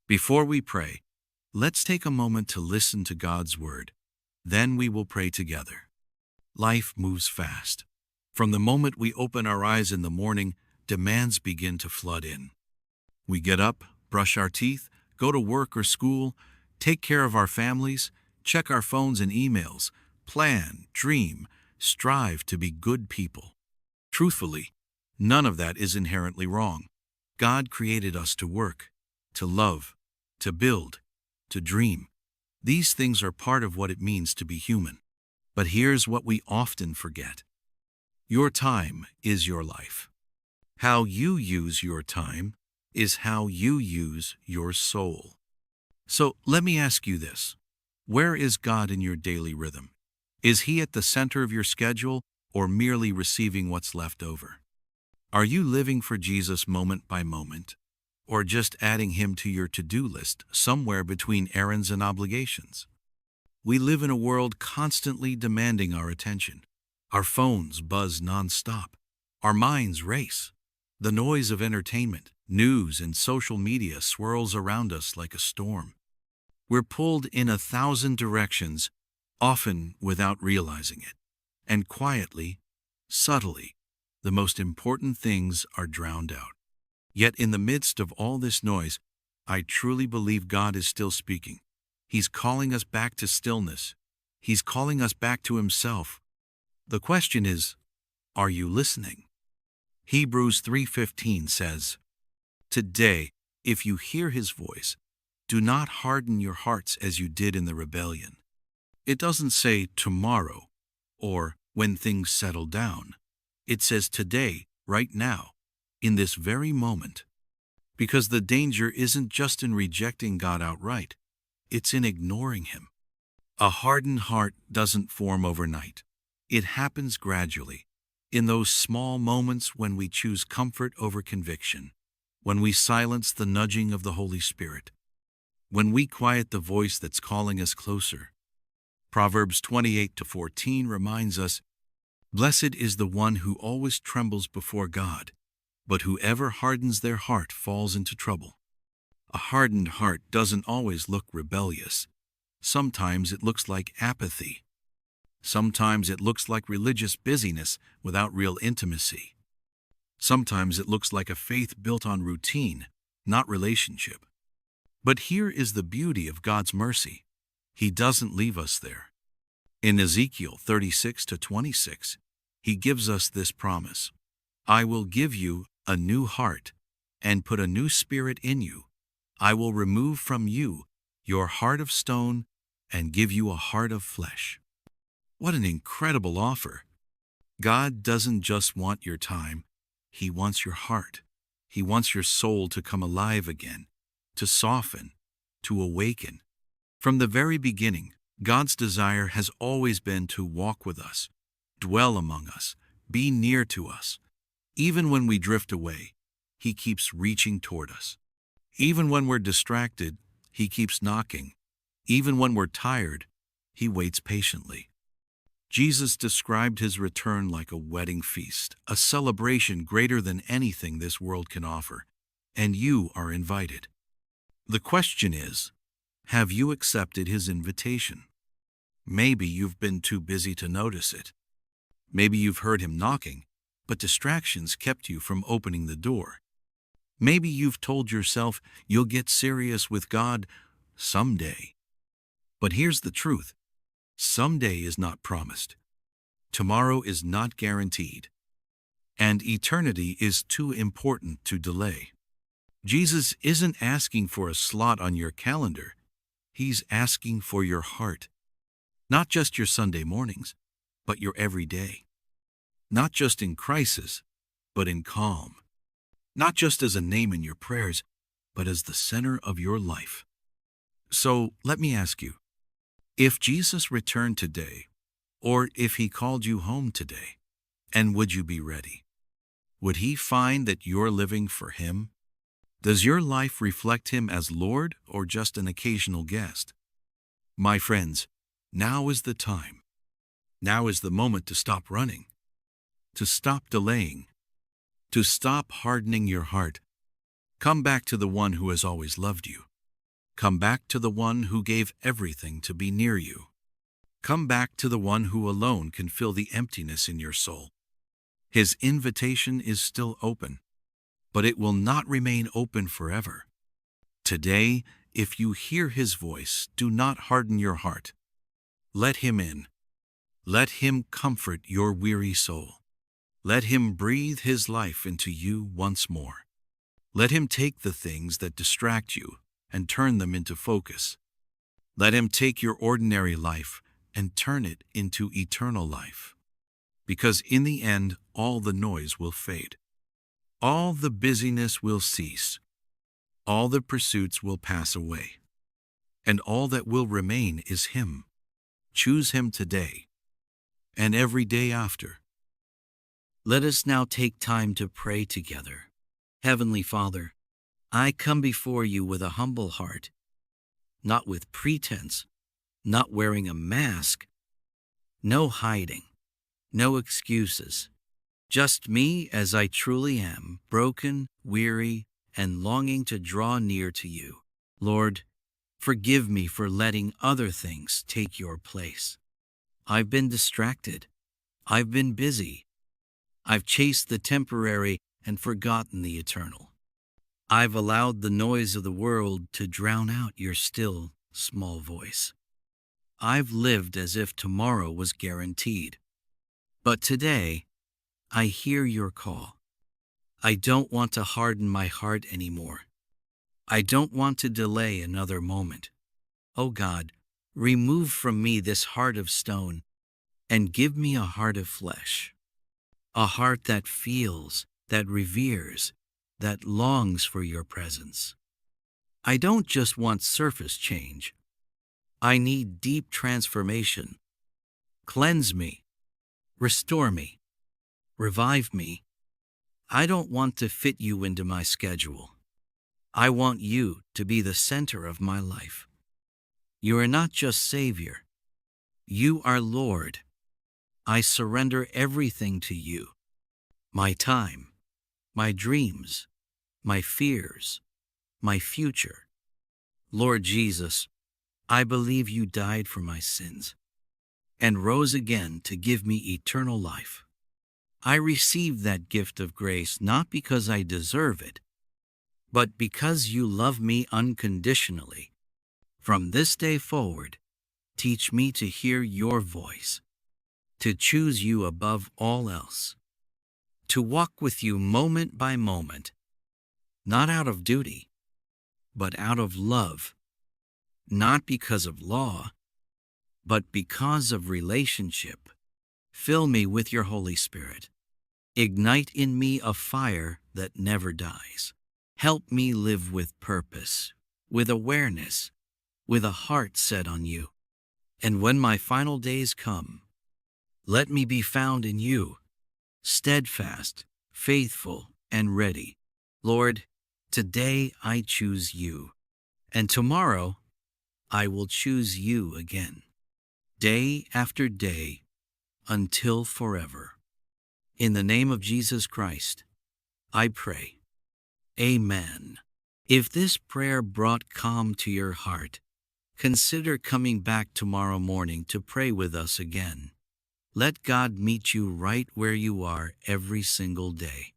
Before we pray, let's take a moment to listen to God's word. Then we will pray together. Life moves fast. From the moment we open our eyes in the morning, demands begin to flood in. We get up, brush our teeth, go to work or school, take care of our families, check our phones and emails, plan, dream, strive to be good people. Truthfully, none of that is inherently wrong. God created us to work, to love, to build, to dream. These things are part of what it means to be human. But here's what we often forget. Your time is your life. How you use your time is how you use your soul. So let me ask you this. Where is God in your daily rhythm? Is He at the center of your schedule or merely receiving what's left over? Are you living for Jesus moment by moment, or just adding Him to your to-do list somewhere between errands and obligations? We live in a world constantly demanding our attention. Our phones buzz nonstop. Our minds race. The noise of entertainment, news, and social media swirls around us like a storm. We're pulled in 1,000 directions, often without realizing it. And quietly, subtly, the most important things are drowned out. Yet in the midst of all this noise, I truly believe God is still speaking. He's calling us back to stillness. He's calling us back to Himself. The question is, are you listening? Hebrews 3:15 says, "Today, if you hear His voice, do not harden your hearts as you did in the rebellion." It doesn't say tomorrow or when things settle down. It says today, right now, in this very moment. Because the danger isn't just in rejecting God outright, it's in ignoring Him. A hardened heart doesn't form overnight. It happens gradually, in those small moments when we choose comfort over conviction, when we silence the nudging of the Holy Spirit, when we quiet the voice that's calling us closer. Proverbs 28:14 reminds us, "Blessed is the one who always trembles before God, but whoever hardens their heart falls into trouble." A hardened heart doesn't always look rebellious. Sometimes it looks like apathy. Sometimes it looks like religious busyness without real intimacy. Sometimes it looks like a faith built on routine, not relationship. But here is the beauty of God's mercy. He doesn't leave us there. In Ezekiel 36:26, He gives us this promise: "I will give you a new heart and put a new spirit in you. I will remove from you your heart of stone and give you a heart of flesh." What an incredible offer! God doesn't just want your time, He wants your heart. He wants your soul to come alive again, to soften, to awaken. From the very beginning, God's desire has always been to walk with us, dwell among us, be near to us. Even when we drift away, He keeps reaching toward us. Even when we're distracted, He keeps knocking. Even when we're tired, He waits patiently. Jesus described His return like a wedding feast, a celebration greater than anything this world can offer, and you are invited. The question is, have you accepted His invitation? Maybe you've been too busy to notice it. Maybe you've heard Him knocking, but distractions kept you from opening the door. Maybe you've told yourself you'll get serious with God someday. But here's the truth. Someday is not promised. Tomorrow is not guaranteed. And eternity is too important to delay. Jesus isn't asking for a slot on your calendar. He's asking for your heart. Not just your Sunday mornings, but your every day. Not just in crisis, but in calm. Not just as a name in your prayers, but as the center of your life. So let me ask you, if Jesus returned today, or if He called you home today, and would you be ready? Would He find that you're living for Him? Does your life reflect Him as Lord or just an occasional guest? My friends, now is the time. Now is the moment to stop running, to stop delaying, to stop hardening your heart. Come back to the one who has always loved you. Come back to the one who gave everything to be near you. Come back to the one who alone can fill the emptiness in your soul. His invitation is still open, but it will not remain open forever. Today, if you hear his voice, do not harden your heart. Let him in. Let him comfort your weary soul. Let him breathe his life into you once more. Let him take the things that distract you and turn them into focus. Let him take your ordinary life and turn it into eternal life. Because in the end, all the noise will fade. All the busyness will cease. All the pursuits will pass away. And all that will remain is him. Choose him today and every day after. Let us now take time to pray together. Heavenly Father, I come before you with a humble heart, not with pretense, not wearing a mask, no hiding, no excuses, just me as I truly am, broken, weary, and longing to draw near to you. Lord, forgive me for letting other things take your place. I've been distracted. I've been busy. I've chased the temporary and forgotten the eternal. I've allowed the noise of the world to drown out your still, small voice. I've lived as if tomorrow was guaranteed. But today, I hear your call. I don't want to harden my heart anymore. I don't want to delay another moment. Oh God, remove from me this heart of stone and give me a heart of flesh. A heart that feels, that reveres, that longs for your presence. I don't just want surface change. I need deep transformation. Cleanse me, restore me, revive me. I don't want to fit you into my schedule. I want you to be the center of my life. You are not just Savior. You are Lord. I surrender everything to you. My time, my dreams, my fears, my future. Lord Jesus, I believe you died for my sins and rose again to give me eternal life. I receive that gift of grace not because I deserve it, but because you love me unconditionally. From this day forward, teach me to hear your voice, to choose you above all else, to walk with you moment by moment, not out of duty, but out of love, not because of law, but because of relationship. Fill me with your Holy Spirit. Ignite in me a fire that never dies. Help me live with purpose, with awareness, with a heart set on you. And when my final days come, let me be found in you, steadfast, faithful, and ready. Lord, today I choose you, and tomorrow I will choose you again, day after day, until forever. In the name of Jesus Christ, I pray. Amen. If this prayer brought calm to your heart, consider coming back tomorrow morning to pray with us again. Let God meet you right where you are every single day.